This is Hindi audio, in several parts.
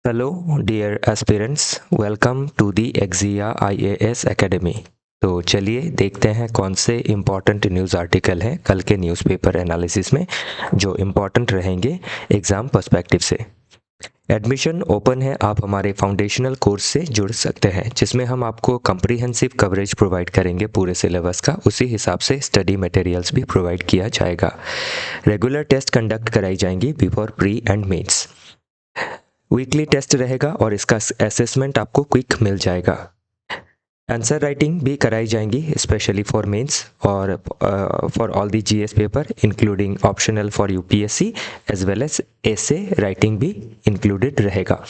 Hello dear aspirants, welcome to the Exia IAS academy. तो चलिए देखते हैं कौन से इम्पॉर्टेंट न्यूज़ आर्टिकल हैं कल के न्यूज़पेपर एनालिसिस में जो इम्पॉर्टेंट रहेंगे एग्ज़ाम पर्सपेक्टिव से। एडमिशन ओपन है, आप हमारे फाउंडेशनल कोर्स से जुड़ सकते हैं जिसमें हम आपको कम्प्रीहेंसिव कवरेज प्रोवाइड करेंगे पूरे सिलेबस का। उसी हिसाब से स्टडी मटेरियल्स भी प्रोवाइड किया जाएगा। रेगुलर टेस्ट कंडक्ट कराई जाएंगी before pre and mains. Weekly test रहेगा और इसका असेसमेंट आपको क्विक मिल जाएगा। आंसर राइटिंग भी कराई जाएंगी स्पेशली फॉर मेंस और for all the GS paper including optional for UPSC as well as essay writing भी इंक्लूडेड रहेगा।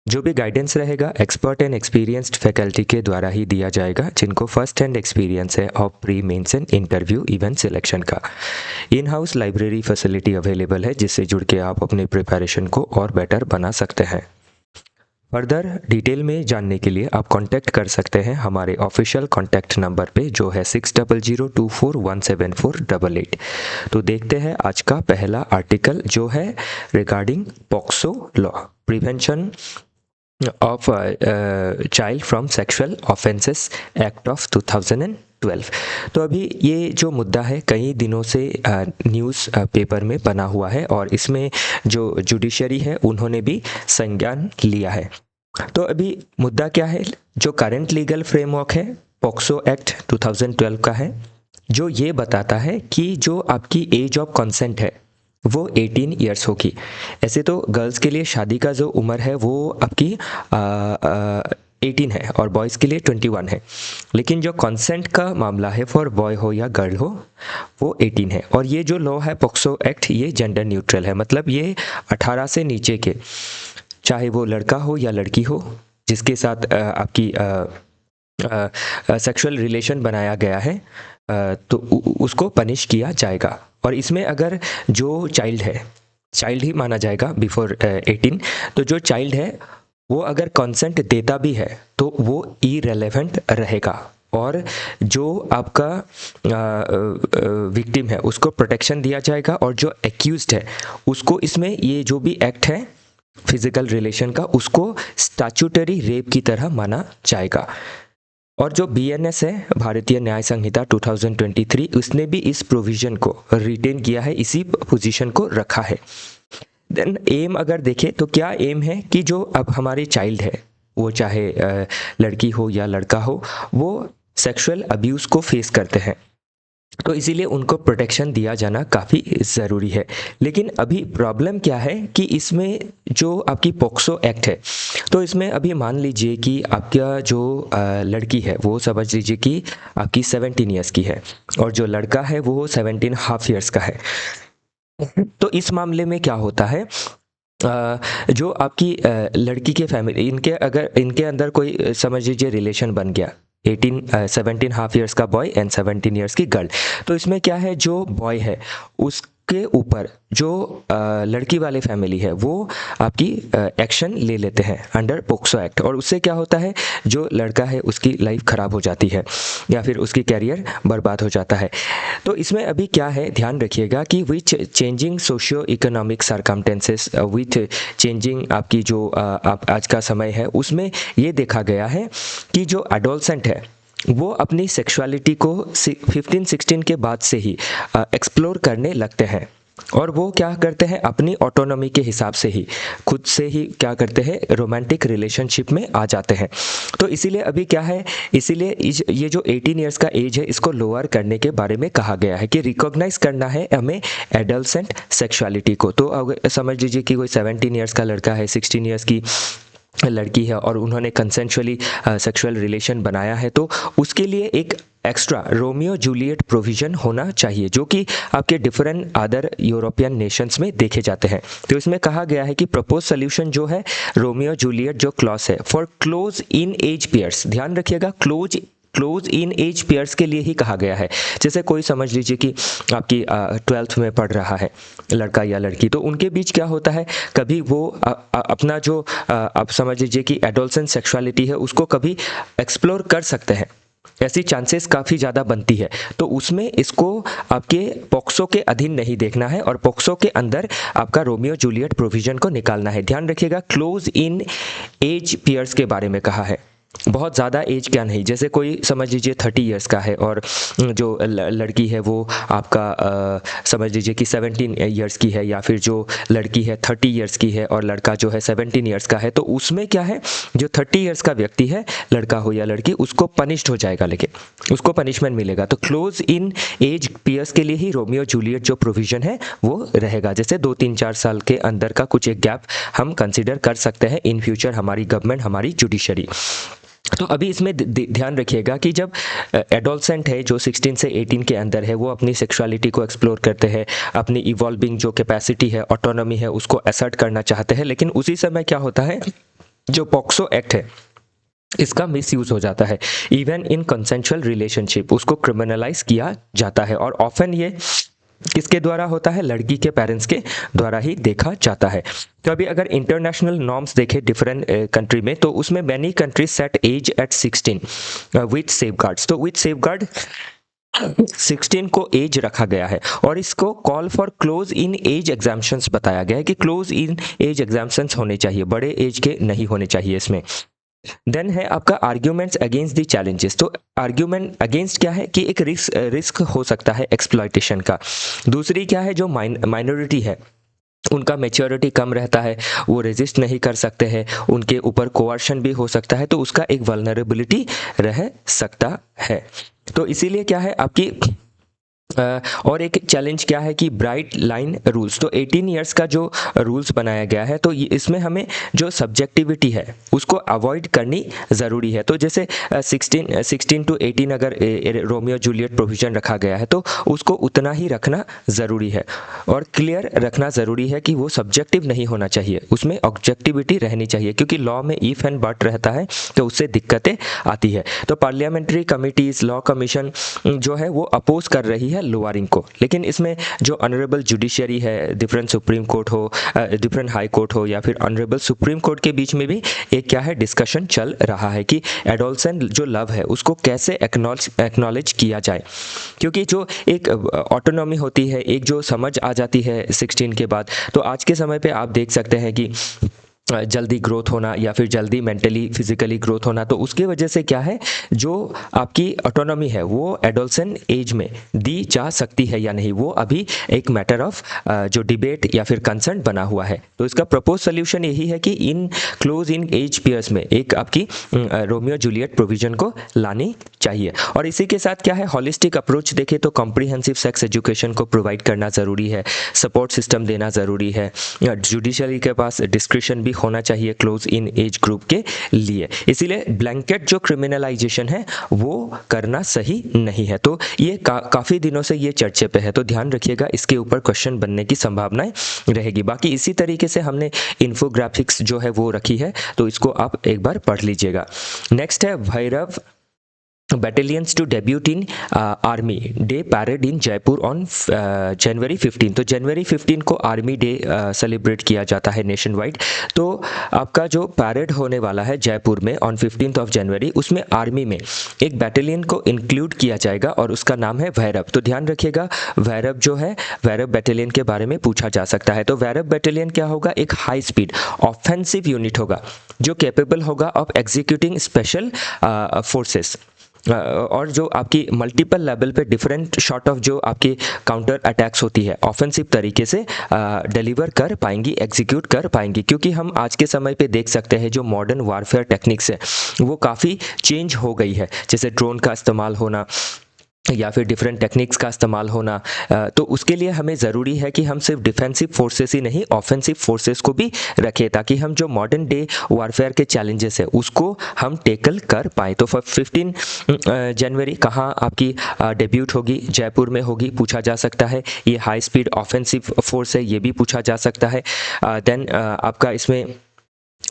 जो भी गाइडेंस रहेगा एक्सपर्ट एंड एक्सपीरियंस्ड फैकल्टी के द्वारा ही दिया जाएगा जिनको फर्स्ट हैंड एक्सपीरियंस है of pre mains and interview event selection का। In house library facility available है जिससे जुड़ के आप अपने प्रिपरेशन को और बेटर बना सकते हैं। फर्दर डिटेल में जानने के लिए आप कांटेक्ट कर सकते हैं हमारे ऑफिशियल कांटेक्ट नंबर पे जो है 6002417488। तो देखते हैं आज का पहला आर्टिकल जो है regarding POCSO law, prevention of child from sexual offences act of 2012। तो अभी ये जो मुद्दा है कई दिनों से न्यूज़ पेपर में बना हुआ है और इसमें जो जुडिशरी है उन्होंने भी संज्ञान लिया है। तो अभी मुद्दा क्या है, जो करंट लीगल फ्रेमवर्क है पॉक्सो एक्ट 2012 का है जो ये बताता है कि जो आपकी एज ऑफ कंसेंट है वो 18 इयर्स होगी। ऐसे तो गर्ल्स के लिए शादी का जो उम्र है वो आपकी 18 है और बॉयज़ के लिए 21 है, लेकिन जो कंसेंट का मामला है फॉर बॉय हो या गर्ल हो वो 18 है। और ये जो लॉ है पॉक्सो एक्ट ये जेंडर न्यूट्रल है, मतलब ये 18 से नीचे के चाहे वो लड़का हो या लड़की हो जिसके साथ आपकी सेक्सुअल रिलेशन बनाया गया है तो उसको पनिश किया जाएगा। और इसमें अगर जो चाइल्ड है, चाइल्ड ही माना जाएगा बिफोर 18, तो जो चाइल्ड है वो अगर कंसेंट देता भी है तो वो इरेलेवेंट रहेगा और जो आपका विक्टिम है उसको प्रोटेक्शन दिया जाएगा और जो एक्यूज्ड है उसको इसमें ये जो भी एक्ट है फिजिकल रिलेशन का उसको स्टैट्यूटरी रेप की तरह माना जाएगा। और जो बीएनएस है भारतीय न्याय संहिता 2023 उसने भी इस प्रोविजन को रिटेन किया है, इसी पोजीशन को रखा है। देन एम अगर देखें तो क्या एम है कि जो अब हमारे चाइल्ड है वो चाहे लड़की हो या लड़का हो वो सेक्सुअल अब्यूज़ को फेस करते हैं तो इसीलिए उनको प्रोटेक्शन दिया जाना काफ़ी ज़रूरी है। लेकिन अभी प्रॉब्लम क्या है कि इसमें जो आपकी पॉक्सो एक्ट है तो इसमें अभी मान लीजिए कि आपका जो लड़की है वो समझ लीजिए कि आपकी 17 ईयर्स की है और जो लड़का है वो 17.5 ईयर्स का है। तो इस मामले में क्या होता है, जो आपकी लड़की के फैमिली इनके अंदर कोई समझ लीजिए रिलेशन बन गया 17.5 ईयर्स का बॉय एंड 17 ईयर्स की गर्ल, तो इसमें क्या है जो बॉय है उसके ऊपर जो लड़की वाले फैमिली है वो आपकी एक्शन ले लेते हैं अंडर पोक्सो एक्ट और उससे क्या होता है जो लड़का है उसकी लाइफ ख़राब हो जाती है या फिर उसकी कैरियर बर्बाद हो जाता है। तो इसमें अभी क्या है ध्यान रखिएगा कि which changing socio economic circumstances with changing आपकी जो आज का समय है उसमें ये देखा गया है कि जो एडोलसेंट है वो अपनी सेक्सुअलिटी को 15-16 के बाद से ही एक्सप्लोर करने लगते हैं और वो क्या करते हैं अपनी ऑटोनॉमी के हिसाब से ही खुद से ही क्या करते हैं रोमांटिक रिलेशनशिप में आ जाते हैं। तो इसीलिए अभी क्या है, इसीलिए ये जो 18 इयर्स का एज है इसको लोअर करने के बारे में कहा गया है कि रिकॉग्नाइज करना है हमें एडल्सेंट सेक्सुअलिटी को। तो अगर समझ लीजिए कि कोई 17 इयर्स का लड़का है, 16 इयर्स की लड़की है और उन्होंने कंसेंशुअली सेक्सुअल रिलेशन बनाया है तो उसके लिए एक एक्स्ट्रा रोमियो जूलियट प्रोविजन होना चाहिए जो कि आपके डिफरेंट अदर यूरोपियन नेशंस में देखे जाते हैं। तो इसमें कहा गया है कि प्रपोज सोल्यूशन जो है रोमियो जूलियट जो क्लॉज है for close in age pairs, ध्यान रखिएगा क्लोज इन एज पेयर्स के लिए ही कहा गया है। जैसे कोई समझ लीजिए कि आपकी 12th में पढ़ रहा है लड़का या लड़की, तो उनके बीच क्या होता है कभी वो अपना जो आप समझ लीजिए कि एडोलसेंट सेक्सुअलिटी है उसको कभी एक्सप्लोर कर सकते हैं ऐसी चांसेस काफ़ी ज़्यादा बनती है, तो उसमें इसको आपके पॉक्सो के अधीन नहीं देखना है और पॉक्सो के अंदर आपका रोमियो जूलियट प्रोविज़न को निकालना है। ध्यान रखिएगा, क्लोज इन एज पीयर्स के बारे में कहा है, बहुत ज़्यादा एज क्या नहीं, जैसे कोई समझ लीजिए 30 इयर्स का है और जो लड़की है वो आपका समझ लीजिए कि 17 इयर्स की है, या फिर जो लड़की है 30 इयर्स की है और लड़का जो है 17 इयर्स का है, तो उसमें क्या है, जो 30 इयर्स का व्यक्ति है, लड़का हो या लड़की, उसको पनिश्ड हो जाएगा, लेकिन उसको पनिशमेंट मिलेगा। तो क्लोज इन एज पीयर्स के लिए ही रोमियो जूलियट जो प्रोविज़न है वो रहेगा। जैसे 2-3-4 साल के अंदर का कुछ एक गैप हम कंसिडर कर सकते हैं इन फ्यूचर, हमारी गवर्नमेंट, हमारी जुडिशरी। तो अभी इसमें ध्यान रखिएगा कि जब एडोलसेंट है जो 16 से 18 के अंदर है, वो अपनी सेक्सुअलिटी को एक्सप्लोर करते हैं, अपनी इवॉल्विंग जो कैपेसिटी है, ऑटोनॉमी है, उसको असर्ट करना चाहते हैं, लेकिन उसी समय क्या होता है, जो पॉक्सो एक्ट है इसका मिसयूज हो जाता है। इवन इन कंसेंशुअल रिलेशनशिप उसको क्रिमिनलाइज किया जाता है, और ऑफन ये किसके द्वारा होता है, लड़की के पेरेंट्स के द्वारा ही देखा जाता है। तो अभी अगर इंटरनेशनल नॉर्म्स देखें डिफरेंट कंट्री में, तो उसमें many countries set age at 16 with safeguards. तो विथ सेफगार्ड 16 को एज रखा गया है, और इसको call for close in age exemptions बताया गया है कि क्लोज इन एज एग्जाम्पशंस होने चाहिए, बड़े एज के नहीं होने चाहिए इसमें। देन है आपका आर्ग्यूमेंट्स अगेंस्ट दी चैलेंजेस। तो आर्ग्यूमेंट अगेंस्ट क्या है कि एक रिस्क हो सकता है एक्सप्लॉयटेशन का। दूसरी क्या है, जो माइनॉरिटी है उनका मैच्योरिटी कम रहता है, वो रेजिस्ट नहीं कर सकते हैं, उनके ऊपर कोअर्शन भी हो सकता है, तो उसका एक वल्नरेबिलिटी रह सकता है। तो इसीलिए क्या है आपकी और एक चैलेंज क्या है कि ब्राइट लाइन रूल्स। तो 18 इयर्स का जो रूल्स बनाया गया है, तो इसमें हमें जो सब्जेक्टिविटी है उसको अवॉइड करनी ज़रूरी है। तो जैसे 16 टू 18 अगर रोमियो जूलियट प्रोविज़न रखा गया है, तो उसको उतना ही रखना ज़रूरी है, और क्लियर रखना ज़रूरी है कि वो सब्जेक्टिव नहीं होना चाहिए, उसमें ऑब्जेक्टिविटी रहनी चाहिए, क्योंकि लॉ में इफ़ एंड बट रहता है तो उससे दिक्कतें आती है। तो पार्लियामेंट्री कमिटीज़, लॉ कमीशन जो है वो अपोज कर रही है लोअरिंग को, लेकिन इसमें जो ऑनरेबल जुडिशरी है, डिफरेंट सुप्रीम कोर्ट हो, डिफरेंट हाई कोर्ट हो, या फिर ऑनरेबल सुप्रीम कोर्ट के बीच में भी एक क्या है डिस्कशन चल रहा है कि एडोलसेंट जो लव है उसको कैसे एक्नॉलेज किया जाए, क्योंकि जो एक ऑटोनॉमी होती है, एक जो समझ आ जाती है 16 के बाद, तो आज के समय पे आप देख सकते हैं कि जल्दी ग्रोथ होना या फिर जल्दी मेंटली फिजिकली ग्रोथ होना, तो उसकी वजह से क्या है, जो आपकी ऑटोनॉमी है वो एडोलसेंट एज में दी जा सकती है या नहीं, वो अभी एक मैटर ऑफ जो डिबेट या फिर कंसर्न बना हुआ है। तो इसका प्रपोज सोल्यूशन यही है कि in close in as peers में एक आपकी रोमियो जूलियट प्रोविजन को लानी चाहिए। और इसी के साथ क्या है, हॉलिस्टिक अप्रोच देखें तो कॉम्प्रिहेंसिव सेक्स एजुकेशन को प्रोवाइड करना ज़रूरी है, सपोर्ट सिस्टम देना ज़रूरी है, जुडिशरी के पास डिस्क्रिशन भी होना चाहिए क्लोज इन एज ग्रुप के लिए। इसीलिए ब्लैंकेट जो क्रिमिनलाइजेशन है वो करना सही नहीं है। तो ये काफ़ी दिनों से ये चर्चे पे है, तो ध्यान रखिएगा, इसके ऊपर क्वेश्चन बनने की संभावनाएं रहेगी। बाकी इसी तरीके से हमने इन्फोग्राफिक्स जो है वो रखी है, तो इसको आप एक बार पढ़ लीजिएगा। नेक्स्ट है Bhairav battalions to debut in army day parade in Jaipur on January 15। तो जनवरी 15 को आर्मी डे सेलिब्रेट किया जाता है नेशन वाइड। तो आपका जो पैरेड होने वाला है जयपुर में ऑन 15 ऑफ जनवरी, उसमें आर्मी में एक बैटेलियन को इंक्लूड किया जाएगा और उसका नाम है भैरव। तो ध्यान रखिएगा, भैरव जो है, भैरव बैटेलियन के बारे में पूछा जा सकता है। तो भैरव बैटेलियन क्या होगा, एक हाई स्पीड ऑफेंसिव यूनिट होगा जो कैपेबल होगा ऑफ एग्जीक्यूटिंग स्पेशल फोर्सेस, और जो आपकी मल्टीपल लेवल पे डिफरेंट शॉर्ट ऑफ जो आपकी काउंटर अटैक्स होती है ऑफेंसिव तरीके से डिलीवर कर पाएंगी, एग्जीक्यूट कर पाएंगी। क्योंकि हम आज के समय पे देख सकते हैं जो मॉडर्न वारफेयर टेक्निक्स है वो काफ़ी चेंज हो गई है, जैसे ड्रोन का इस्तेमाल होना या फिर डिफरेंट टेक्निक्स का इस्तेमाल होना। तो उसके लिए हमें ज़रूरी है कि हम सिर्फ डिफेंसिव फोर्सेस ही नहीं, ऑफेंसिव फोर्सेस को भी रखें, ताकि हम जो मॉडर्न डे वारफेयर के चैलेंजेस है उसको हम टेकल कर पाएँ। तो 15 जनवरी कहाँ आपकी डेब्यूट होगी, जयपुर में होगी, पूछा जा सकता है। ये हाई स्पीड ऑफेंसिव फोर्स है, ये भी पूछा जा सकता है। देन आपका इसमें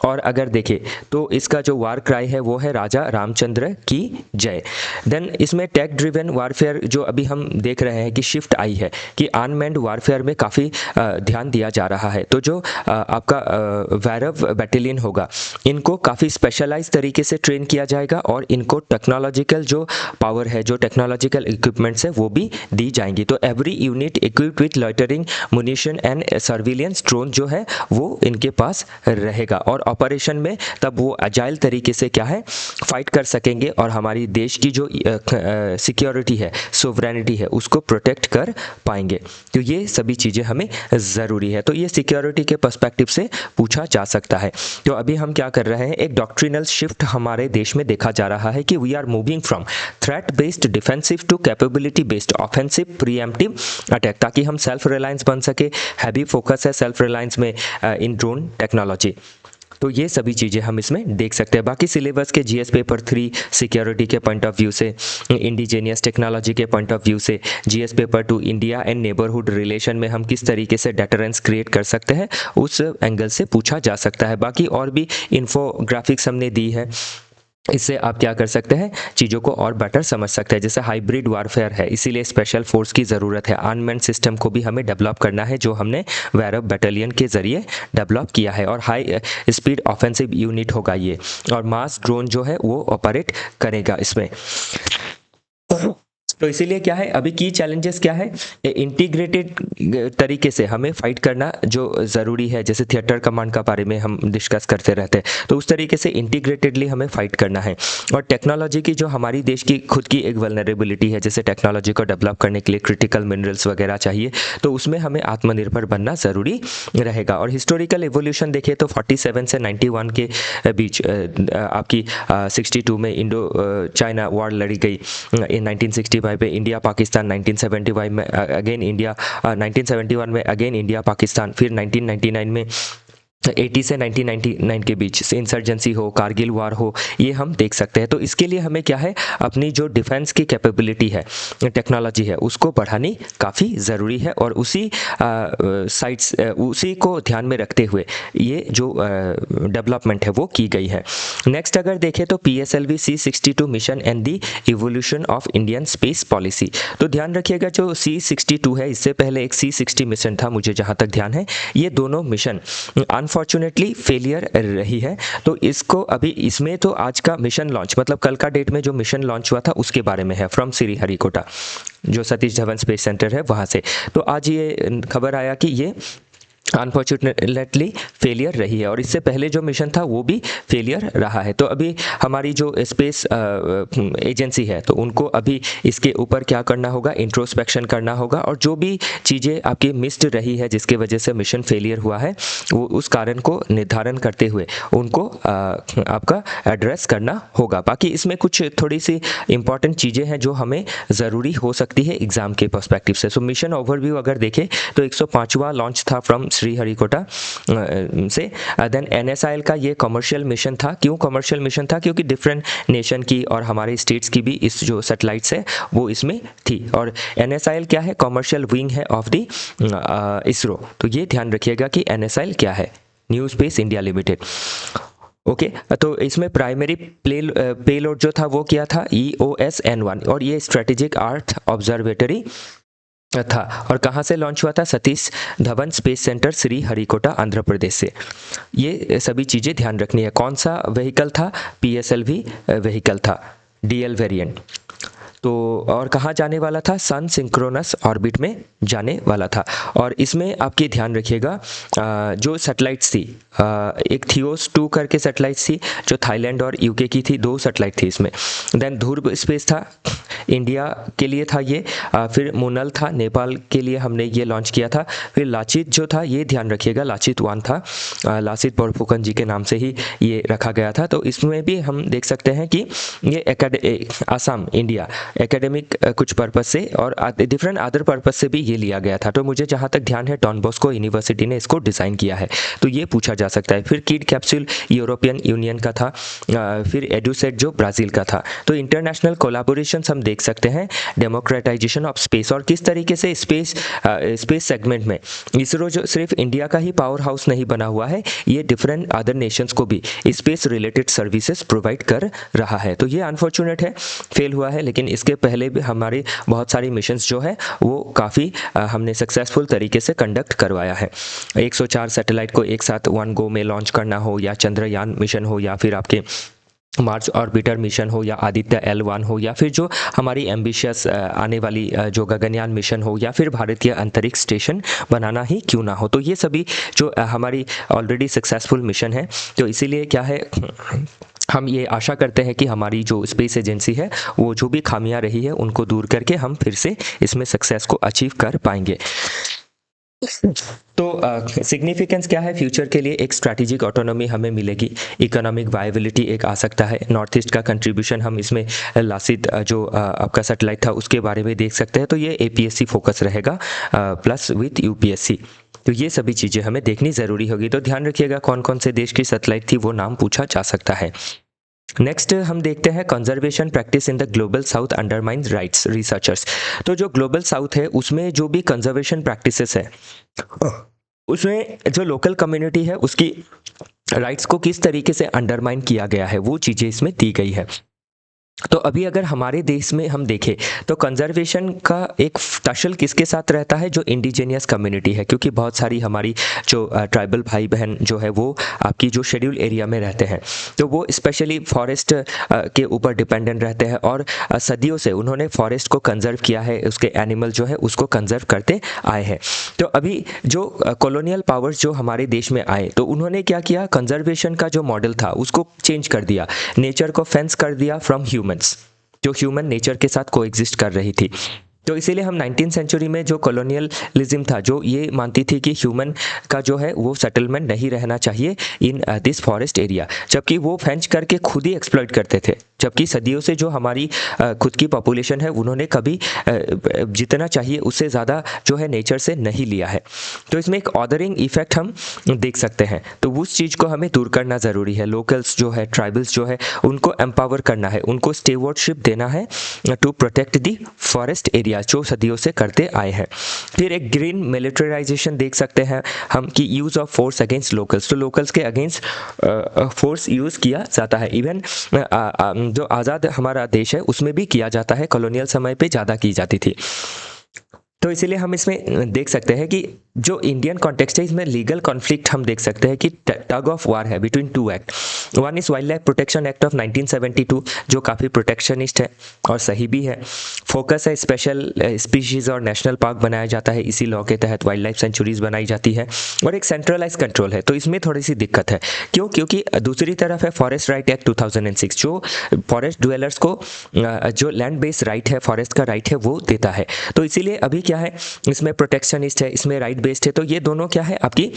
और अगर देखें तो इसका जो वार क्राई है वो है राजा रामचंद्र की जय। देन इसमें टेक ड्रिवन वारफेयर जो अभी हम देख रहे हैं कि शिफ्ट आई है कि अनमैन्ड वारफेयर में काफ़ी ध्यान दिया जा रहा है। तो जो आपका वैरव बैटेलियन होगा इनको काफ़ी स्पेशलाइज तरीके से ट्रेन किया जाएगा और इनको टेक्नोलॉजिकल जो पावर है, जो टेक्नोलॉजिकल इक्विपमेंट्स है वो भी दी जाएंगी। तो every unit equipped with loitering munition and surveillance drone जो है वो इनके पास रहेगा और ऑपरेशन में तब वो अजाइल तरीके से क्या है फाइट कर सकेंगे और हमारी देश की जो सिक्योरिटी है, सोवरेनिटी है, उसको प्रोटेक्ट कर पाएंगे। तो ये सभी चीज़ें हमें ज़रूरी है। तो ये सिक्योरिटी के पर्सपेक्टिव से पूछा जा सकता है। तो अभी हम क्या कर रहे हैं, एक डॉक्ट्रिनल शिफ्ट हमारे देश में देखा जा रहा है कि we are moving from threat based defensive to capability based offensive preemptive attack, ताकि हम सेल्फ रिलायंस बन सके। हैवी फोकस है सेल्फ रिलायंस में इन ड्रोन टेक्नोलॉजी। तो ये सभी चीज़ें हम इसमें देख सकते हैं। बाकी सिलेबस के जीएस पेपर 3 सिक्योरिटी के पॉइंट ऑफ व्यू से, इंडिजीनियस टेक्नोलॉजी के पॉइंट ऑफ व्यू से, GS paper 2 India and neighbourhood relation में हम किस तरीके से डेटरेंस क्रिएट कर सकते हैं उस एंगल से पूछा जा सकता है। बाकी और भी इन्फोग्राफिक्स हमने दी है, इससे आप क्या कर सकते हैं, चीज़ों को और बेटर समझ सकते हैं। जैसे हाइब्रिड वारफेयर है, इसीलिए स्पेशल फोर्स की ज़रूरत है। अनमैन्ड सिस्टम को भी हमें डेवलप करना है जो हमने वैरव बैटालियन के ज़रिए डेवलप किया है और हाई स्पीड ऑफेंसिव यूनिट होगा ये, और मास ड्रोन जो है वो ऑपरेट करेगा इसमें। तो इसीलिए क्या है, अभी की चैलेंजेस क्या है, इंटीग्रेटेड तरीके से हमें फाइट करना जो ज़रूरी है। जैसे थिएटर कमांड का बारे में हम डिस्कस करते रहते हैं, तो उस तरीके से इंटीग्रेटेडली हमें फाइट करना है। और टेक्नोलॉजी की जो हमारी देश की खुद की एक वल्नरेबिलिटी है, जैसे टेक्नोलॉजी को डेवलप करने के लिए क्रिटिकल मिनरल्स वगैरह चाहिए, तो उसमें हमें आत्मनिर्भर बनना ज़रूरी रहेगा। और हिस्टोरिकल एवोल्यूशन देखें तो 47 से 91 के बीच आपकी 62 में इंडो चाइना वॉर लड़ी गई, इन 1965 पे इंडिया पाकिस्तान, 1975 में अगेन इंडिया, 1971 में अगेन इंडिया पाकिस्तान, फिर 1999 में 80 से 1999 के बीच इंसर्जेंसी हो, कारगिल वार हो, ये हम देख सकते हैं। तो इसके लिए हमें क्या है, अपनी जो डिफेंस की कैपेबिलिटी है, टेक्नोलॉजी है, उसको बढ़ानी काफ़ी ज़रूरी है। और उसी साइट्स उसी को ध्यान में रखते हुए ये जो डेवलपमेंट है वो की गई है। नेक्स्ट अगर देखें तो PSLV C62 mission and the evolution of Indian space policy. तो ध्यान रखिएगा जो C62 है, इससे पहले एक C60 मिशन था मुझे जहाँ तक ध्यान है, ये दोनों मिशन अनफॉर्चुनेटली फेलियर रही है। तो इसको अभी इसमें तो आज का मिशन लॉन्च, मतलब कल का डेट में जो मिशन लॉन्च हुआ था उसके बारे में है, फ्रॉम श्रीहरिकोटा, जो सतीश धवन स्पेस सेंटर है वहाँ से। तो आज ये खबर आया कि ये अनफॉर्चुनेटली फेलियर रही है, और इससे पहले जो मिशन था वो भी फेलियर रहा है। तो अभी हमारी जो स्पेस एजेंसी है, तो उनको अभी इसके ऊपर क्या करना होगा, इंट्रोस्पेक्शन करना होगा, और जो भी चीज़ें आपकी मिस्ड रही है जिसके वजह से मिशन फेलियर हुआ है, वो उस कारण को निर्धारण करते हुए उनको आपका एड्रेस करना होगा। बाकी इसमें कुछ थोड़ी सी इंपॉर्टेंट चीज़ें हैं जो हमें ज़रूरी हो सकती है एग्ज़ाम के पर्सपेक्टिव से। सो मिशन ओवरव्यू अगर देखें तो 105वां लॉन्च था फ्रॉम श्रीहरिकोटा से। देन NSIL का ये कमर्शियल मिशन था। क्यों कमर्शियल मिशन था? क्योंकि डिफरेंट नेशन की और हमारे स्टेट्स की भी इस जो सैटेलाइट्स है वो इसमें थी। और NSIL क्या है? कमर्शियल विंग है ऑफ द इसरो। तो ये ध्यान रखिएगा कि NSIL क्या है, new space India limited. Okay तो इसमें प्राइमरी पेलोड जो था वो क्या था, EOS-N1, और ये स्ट्रेटेजिक अर्थ ऑब्जर्वेटरी था। और कहाँ से लॉन्च हुआ था? सतीश धवन स्पेस सेंटर श्रीहरिकोटा आंध्र प्रदेश से। ये सभी चीज़ें ध्यान रखनी है। कौन सा व्हीकल था? PSLV व्हीकल था, DL वेरिएंट। तो और कहाँ जाने वाला था? सन सिंक्रोनस ऑर्बिट में जाने वाला था। और इसमें आपकी ध्यान रखिएगा जो सैटेलाइट्स थी, एक थियोस 2 करके सैटेलाइट्स थी जो थाईलैंड और UK की थी, 2 सैटेलाइट थी इसमें। देन ध्रुव स्पेस था, इंडिया के लिए था ये। फिर मुनल था, नेपाल के लिए हमने ये लॉन्च किया था। फिर लाचित जो था, ये ध्यान रखिएगा, लाचित 1 था, लाचित बोरफुकन जी के नाम से ही ये रखा गया था। तो इसमें भी हम देख सकते हैं कि ये असम इंडिया एकेडमिक कुछ पर्पस से और डिफरेंट अदर पर्पस से भी ये लिया गया था। तो मुझे जहाँ तक ध्यान है डॉन बॉस्को यूनिवर्सिटी ने इसको डिज़ाइन किया है, तो ये पूछा जा सकता है। फिर किड कैप्सूल यूरोपियन यूनियन का था, फिर एडुसेट जो ब्राज़ील का था। तो इंटरनेशनल कोलाबोरेशंस हम देख सकते हैं, डेमोक्रेटाइजेशन ऑफ स्पेस, और किस तरीके से स्पेस सेगमेंट में इसरो जो सिर्फ इंडिया का ही पावर हाउस नहीं बना हुआ है, ये डिफरेंट अदर नेशंस को भी स्पेस रिलेटेड सर्विसेज प्रोवाइड कर रहा है। तो ये अनफॉर्चुनेट है, फेल हुआ है, लेकिन इसके पहले भी हमारे बहुत सारी मिशंस जो है वो काफ़ी हमने सक्सेसफुल तरीके से कंडक्ट करवाया है। 104 सैटेलाइट को एक साथ वन गो में लॉन्च करना हो, या चंद्रयान मिशन हो, या फिर आपके मार्स ऑर्बिटर मिशन हो, या आदित्य L1 हो, या फिर जो हमारी एम्बिशियस आने वाली जो गगनयान मिशन हो, या फिर भारतीय अंतरिक्ष स्टेशन बनाना ही क्यों ना हो। तो ये सभी जो हमारी ऑलरेडी सक्सेसफुल मिशन है, तो इसीलिए क्या है, हम ये आशा करते हैं कि हमारी जो स्पेस एजेंसी है वो जो भी खामियां रही है उनको दूर करके हम फिर से इसमें सक्सेस को अचीव कर पाएंगे। तो सिग्निफिकेंस क्या है फ्यूचर के लिए, एक स्ट्रैटेजिक ऑटोनॉमी हमें मिलेगी, इकोनॉमिक वायबिलिटी एक आ सकता है, नॉर्थ ईस्ट का कंट्रीब्यूशन हम इसमें लासित जो आपका सैटेलाइट था उसके बारे में देख सकते हैं। तो ये APSC फोकस रहेगा प्लस विथ UPSC। तो ये सभी चीज़ें हमें देखनी ज़रूरी होगी। तो ध्यान रखिएगा कौन कौन से देश की सैटेलाइट थी वो नाम पूछा जा सकता है। नेक्स्ट हम देखते हैं conservation practice in the global south undermines rights researchers. तो जो ग्लोबल साउथ है उसमें जो भी कंजर्वेशन प्रैक्टिसेस है उसमें जो लोकल कम्युनिटी है उसकी राइट्स को किस तरीके से अंडरमाइन किया गया है वो चीज़ें इसमें दी गई है। तो अभी अगर हमारे देश में हम देखें तो कंजर्वेशन का एक टसल किसके साथ रहता है, जो इंडिजीनियस कम्युनिटी है, क्योंकि बहुत सारी हमारी जो ट्राइबल भाई बहन जो है वो आपकी जो शेड्यूल एरिया में रहते हैं, तो वो स्पेशली फॉरेस्ट के ऊपर डिपेंडेंट रहते हैं, और सदियों से उन्होंने फॉरेस्ट को कंजर्व किया है, उसके एनिमल जो है उसको कंजर्व करते आए हैं। तो अभी जो कॉलोनियल पावर्स जो हमारे देश में आए तो उन्होंने क्या किया, कंजर्वेशन का जो मॉडल था उसको चेंज कर दिया, नेचर को फेंस कर दिया फ्रॉम ह्यूमंस, जो ह्यूमन नेचर के साथ कोएग्जिस्ट कर रही थी। तो इसीलिए हम 19th सेंचुरी में जो कॉलोनियलिज्म था जो ये मानती थी कि ह्यूमन का जो है वो सेटलमेंट नहीं रहना चाहिए इन दिस फॉरेस्ट एरिया, जबकि वो फेंच करके खुद ही एक्सप्लॉइट करते थे, जबकि सदियों से जो हमारी खुद की पॉपुलेशन है उन्होंने कभी जितना चाहिए उससे ज़्यादा जो है नेचर से नहीं लिया है। तो इसमें एक ऑर्डरिंग इफेक्ट हम देख सकते हैं, तो उस चीज़ को हमें दूर करना ज़रूरी है। लोकल्स जो है, ट्राइबल्स जो है, उनको एम्पावर करना है, उनको स्टेवर्डशिप देना है to protect the forest area, जो सदियों से करते आए हैं। फिर एक ग्रीन मिलिटराइजेशन देख सकते हैं हम कि use of force against locals, तो लोकल्स के अगेंस्ट फोर्स यूज़ किया जाता है। इवन जो आज़ाद हमारा देश है उसमें भी किया जाता है, कॉलोनियल समय पे ज़्यादा की जाती थी। तो इसीलिए हम इसमें देख सकते हैं कि जो इंडियन कॉन्टेक्स्ट है इसमें लीगल कॉन्फ्लिक्ट हम देख सकते हैं कि टग ऑफ वार है between two act. One is wild life protection act of 1972 जो काफ़ी प्रोटेक्शनिस्ट है और सही भी है। फोकस है स्पेशल स्पीशीज़ और नेशनल पार्क बनाया जाता है, इसी लॉ के तहत वाइल्ड लाइफ सेंचुरीज बनाई जाती है, और एक सेंट्रलाइज कंट्रोल है। तो इसमें थोड़ी सी दिक्कत है, क्यों? क्योंकि दूसरी तरफ है फॉरेस्ट राइट एक्ट 2006 जो फॉरेस्ट डुवेलर्स को जो लैंड बेस्ड राइट है, फॉरेस्ट का राइट है वो देता है। तो इसीलिए अभी क्या है, इसमें प्रोटेक्शनिस्ट है, इसमें राइट बेस्ड है, तो ये दोनों क्या है आपकी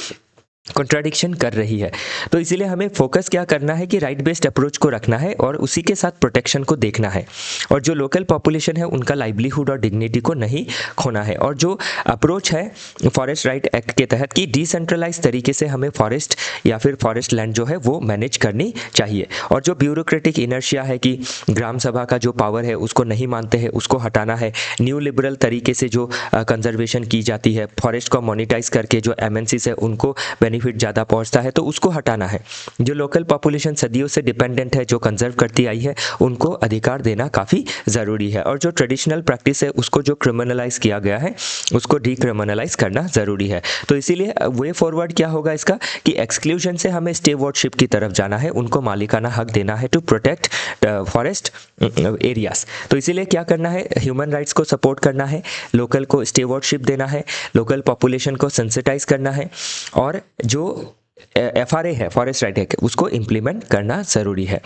कॉन्ट्राडिक्शन कर रही है। तो इसीलिए हमें फोकस क्या करना है कि राइट बेस्ड अप्रोच को रखना है और उसी के साथ प्रोटेक्शन को देखना है, और जो लोकल पॉपुलेशन है उनका लाइवलीहुड और डिग्निटी को नहीं खोना है। और जो अप्रोच है फॉरेस्ट राइट एक्ट के तहत कि डिसेंट्रलाइज तरीके से हमें फॉरेस्ट या फिर फॉरेस्ट लैंड जो है वो मैनेज करनी चाहिए, और जो ब्यूरोक्रेटिक इनर्शिया है कि ग्राम सभा का जो पावर है उसको नहीं मानते हैं उसको हटाना है। न्यू लिबरल तरीके से जो कंजर्वेशन की जाती है, फॉरेस्ट को मोनिटाइज करके जो MNCs है उनको बेनिफिट ज़्यादा पहुंचता है, तो उसको हटाना है। जो लोकल पॉपुलेशन सदियों से डिपेंडेंट है, जो कंजर्व करती आई है, उनको अधिकार देना काफ़ी ज़रूरी है। और जो ट्रेडिशनल प्रैक्टिस है उसको जो क्रिमिनलाइज किया गया है उसको डीक्रिमिनलाइज करना ज़रूरी है। तो इसीलिए वे फॉरवर्ड क्या होगा इसका कि एक्सक्लूजन से हमें स्टेवर्डशिप की तरफ जाना है, उनको मालिकाना हक देना है टू प्रोटेक्ट फॉरेस्ट एरियाज। तो इसीलिए क्या करना है, ह्यूमन राइट्स को सपोर्ट करना है, लोकल को स्टेवर्डशिप देना है, लोकल पॉपुलेशन को सेंसिटाइज करना है, और जो FRA है, फॉरेस्ट राइट है, उसको इम्प्लीमेंट करना ज़रूरी है।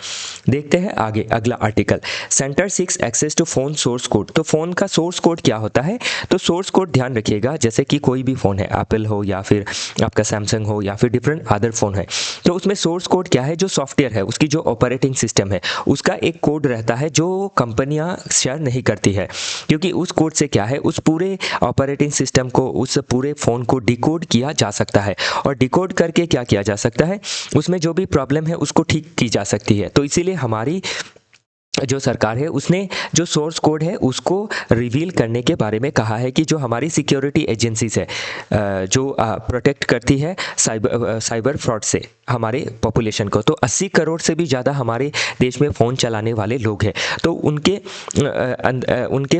देखते हैं आगे अगला article, centre six access to phone source code. तो फ़ोन का सोर्स कोड क्या होता है? तो सोर्स कोड ध्यान रखिएगा, जैसे कि कोई भी फ़ोन है, एप्पल हो या फिर आपका सैमसंग हो या फिर डिफरेंट अदर फ़ोन है, तो उसमें सोर्स कोड क्या है? जो सॉफ्टवेयर है, उसकी जो ऑपरेटिंग सिस्टम है, उसका एक कोड रहता है जो कंपनियां शेयर नहीं करती है, क्योंकि उस कोड से क्या है, उस पूरे ऑपरेटिंग सिस्टम को, उस पूरे फ़ोन को डिकोड किया जा सकता है, और डिकोड करके क्या किया जा सकता है, उसमें जो भी प्रॉब्लम है उसको ठीक की जा सकती है। तो इसीलिए हमारी जो सरकार है उसने जो सोर्स कोड है उसको रिवील करने के बारे में कहा है कि जो हमारी सिक्योरिटी एजेंसीज है, जो प्रोटेक्ट करती है साइबर फ्रॉड से हमारे पॉपुलेशन को। तो 80 करोड़ से भी ज़्यादा हमारे देश में फ़ोन चलाने वाले लोग हैं, तो उनके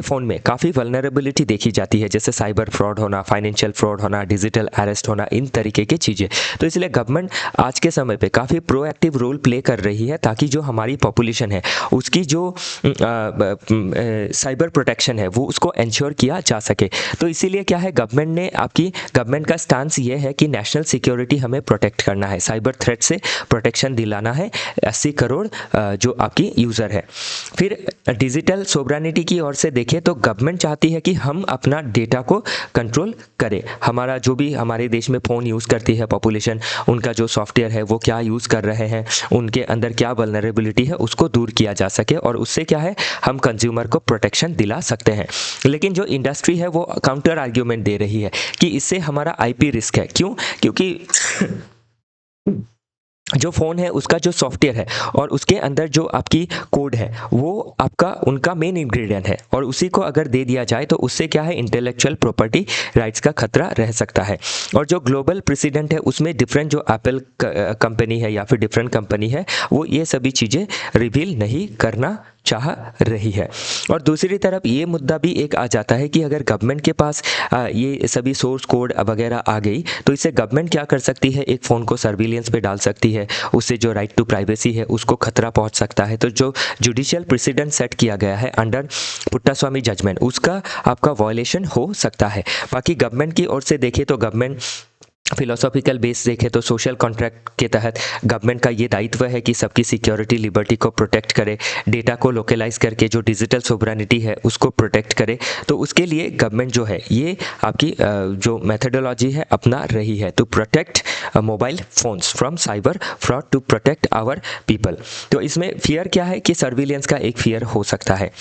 फ़ोन में काफ़ी वल्नरेबिलिटी देखी जाती है, जैसे साइबर फ्रॉड होना, फाइनेंशियल फ्रॉड होना, डिजिटल अरेस्ट होना, इन तरीके की चीज़ें। तो इसलिए गवर्नमेंट आज के समय पे काफ़ी प्रोएक्टिव रोल प्ले कर रही है, ताकि जो हमारी पॉपुलेशन है उसकी जो साइबर प्रोटेक्शन है वो उसको इंश्योर किया जा सके। तो इसीलिए क्या है, गवर्नमेंट का स्टांस ये है कि नेशनल सिक्योरिटी हमें प्रोटेक्ट करना है, साइबर थ्रेट से प्रोटेक्शन दिलाना है 80 करोड़ जो आपकी यूज़र है। फिर डिजिटल सोवरेनिटी की ओर से देखें तो गवर्नमेंट चाहती है कि हम अपना डेटा को कंट्रोल करें। हमारा जो भी हमारे देश में फ़ोन यूज़ करती है पॉपुलेशन, उनका जो सॉफ्टवेयर है वो क्या यूज़ कर रहे हैं, उनके अंदर क्या वल्नरेबिलिटी है, उसको दूर किया जा सके, और उससे क्या है, हम कंज्यूमर को प्रोटेक्शन दिला सकते हैं। लेकिन जो इंडस्ट्री है वो काउंटर आर्ग्यूमेंट दे रही है कि इससे हमारा IP रिस्क है। क्यों? क्योंकि जो फ़ोन है उसका जो सॉफ्टवेयर है और उसके अंदर जो आपकी कोड है वो आपका उनका मेन इंग्रेडिएंट है, और उसी को अगर दे दिया जाए तो उससे क्या है, इंटेलेक्चुअल प्रॉपर्टी राइट्स का खतरा रह सकता है। और जो ग्लोबल प्रेसिडेंट है उसमें डिफरेंट जो एप्पल कंपनी है या फिर डिफरेंट कंपनी है, वो ये सभी चीज़ें रिवील नहीं करना चाह रही है। और दूसरी तरफ ये मुद्दा भी एक आ जाता है कि अगर गवर्नमेंट के पास ये सभी सोर्स कोड वगैरह आ गई, तो इससे गवर्नमेंट क्या कर सकती है, एक फ़ोन को सर्विलेंस पे डाल सकती है, उससे जो राइट टू प्राइवेसी है उसको खतरा पहुंच सकता है। तो जो जुडिशियल प्रेसिडेंट सेट किया गया है अंडर पुट्टास्वामी जजमेंट, उसका आपका वायलेशन हो सकता है। बाकी गवर्नमेंट की ओर से देखें तो गवर्नमेंट फिलोसॉफिकल बेस देखें तो सोशल कॉन्ट्रैक्ट के तहत गवर्नमेंट का ये दायित्व है कि सबकी सिक्योरिटी लिबर्टी को प्रोटेक्ट करे, डेटा को लोकलाइज करके जो डिजिटल सोवरेनिटी है उसको प्रोटेक्ट करे। तो उसके लिए गवर्नमेंट जो है ये आपकी जो मेथडोलॉजी है अपना रही है, to protect mobile phones from cyber fraud, to protect our people. तो इसमें फियर क्या है कि सर्विलेंस का एक फियर हो सकता है।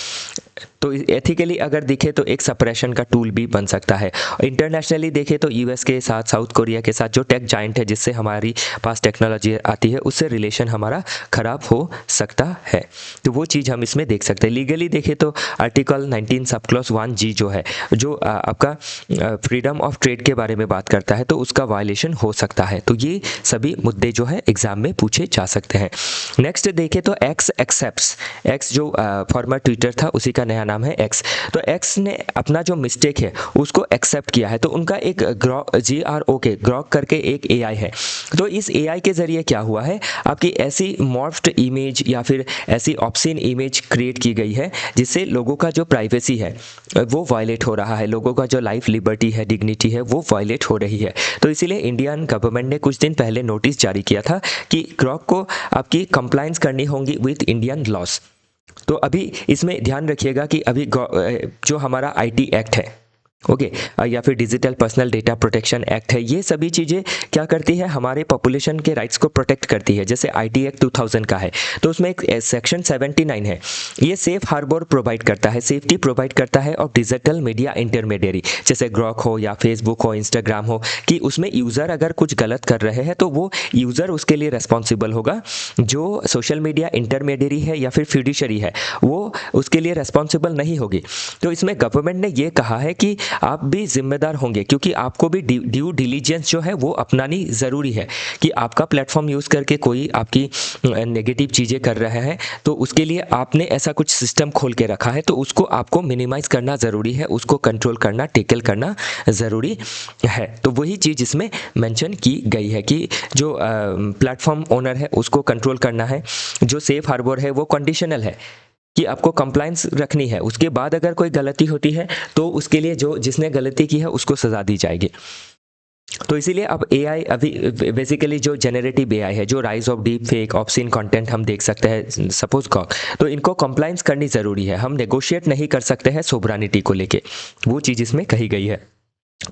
तो एथिकली अगर देखें तो एक सप्रेशन का टूल भी बन सकता है। इंटरनेशनली देखें तो US के साथ, साउथ कोरिया के साथ जो टेक जाइंट है जिससे हमारी पास टेक्नोलॉजी आती है, उससे रिलेशन हमारा ख़राब हो सकता है। तो वो चीज़ हम इसमें देख सकते हैं। लीगली देखें तो आर्टिकल 19 सब क्लॉज 1G जो है, जो आपका फ्रीडम ऑफ ट्रेड के बारे में बात करता है, तो उसका वायलेशन हो सकता है। तो ये सभी मुद्दे जो है एग्जाम में पूछे जा सकते हैं। नेक्स्ट देखें तो एक्स एक्सेप्ट्स, एक्स जो फॉर्मर ट्विटर था उसी का नया नाम है एक्स। तो एक्स ने अपना जो मिस्टेक है उसको एक्सेप्ट किया है। तो उनका एक ग्रॉक करके एक AI है। तो इस AI के ज़रिए क्या हुआ है, आपकी ऐसी मॉर्फ्ड इमेज या फिर ऐसी ऑब्सीन इमेज क्रिएट की गई है जिससे लोगों का जो प्राइवेसी है वो वायलेट हो रहा है, लोगों का जो लाइफ लिबर्टी है, डिग्निटी है, वो वायलेट हो रही है। तो इसीलिए इंडियन गवर्नमेंट ने कुछ दिन पहले नोटिस जारी किया था कि ग्रॉक को आपकी कंप्लायंस करनी होगी विद इंडियन लॉज। तो अभी इसमें ध्यान रखिएगा कि अभी जो हमारा IT एक्ट है, ओके, या फिर digital personal data protection act है, ये सभी चीज़ें क्या करती है, हमारे पॉपुलेशन के राइट्स को प्रोटेक्ट करती है। जैसे IT एक्ट 2000 का है, तो उसमें एक सेक्शन 79 है, ये सेफ हार्बर प्रोवाइड करता है, सेफ्टी प्रोवाइड करता है और डिजिटल मीडिया इंटरमीडियरी जैसे ग्रॉक हो या फेसबुक हो, इंस्टाग्राम हो, कि उसमें यूज़र अगर कुछ गलत कर रहे हैं तो वो यूज़र उसके लिए रेस्पॉन्सिबल होगा। जो सोशल मीडिया इंटरमीडियरी है या फिर फिड्यूशरी है वो उसके लिए रेस्पॉन्सिबल नहीं होगी। तो इसमें गवर्नमेंट ने ये कहा है कि आप भी जिम्मेदार होंगे, क्योंकि आपको भी ड्यू डिलीजेंस जो है वो अपनानी ज़रूरी है कि आपका प्लेटफॉर्म यूज़ करके कोई आपकी नेगेटिव चीज़ें कर रहा है तो उसके लिए आपने ऐसा कुछ सिस्टम खोल के रखा है, तो उसको आपको मिनिमाइज़ करना ज़रूरी है, उसको कंट्रोल करना, टेकल करना ज़रूरी है। तो वही चीज़ इसमें मेंशन की गई है कि जो प्लेटफॉर्म ओनर है उसको कंट्रोल करना है। जो सेफ हार्बर है वो कंडीशनल है कि आपको कंप्लायंस रखनी है, उसके बाद अगर कोई गलती होती है तो उसके लिए जो जिसने गलती की है उसको सज़ा दी जाएगी। तो इसीलिए अब एआई अभी बेसिकली जो जेनरेटिव एआई है, जो rise of deep fake obscene content हम देख सकते हैं सपोज कॉक, तो इनको कंप्लाइंस करनी ज़रूरी है। हम नेगोशिएट नहीं कर सकते हैं सोबरानिटी को लेके, वो चीज़ इसमें कही गई है।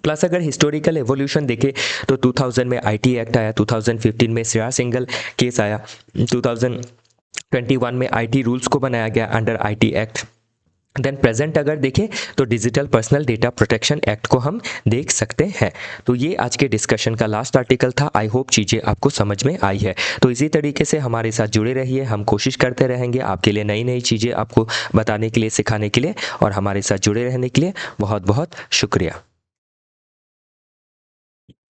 प्लस अगर हिस्टोरिकल एवोल्यूशन देखें तो 2000 में आईटी एक्ट आया, 2015 में श्रेया सिंगल केस आया, 2021 में आईटी रूल्स को बनाया गया under IT act. Then present अगर देखें तो digital personal data protection act को हम देख सकते हैं। तो ये आज के डिस्कशन का लास्ट आर्टिकल था। आई होप चीज़ें आपको समझ में आई है। तो इसी तरीके से हमारे साथ जुड़े रहिए, हम कोशिश करते रहेंगे आपके लिए नई नई चीज़ें आपको बताने के लिए, सिखाने के लिए, और हमारे साथ जुड़े रहने के लिए बहुत बहुत शुक्रिया।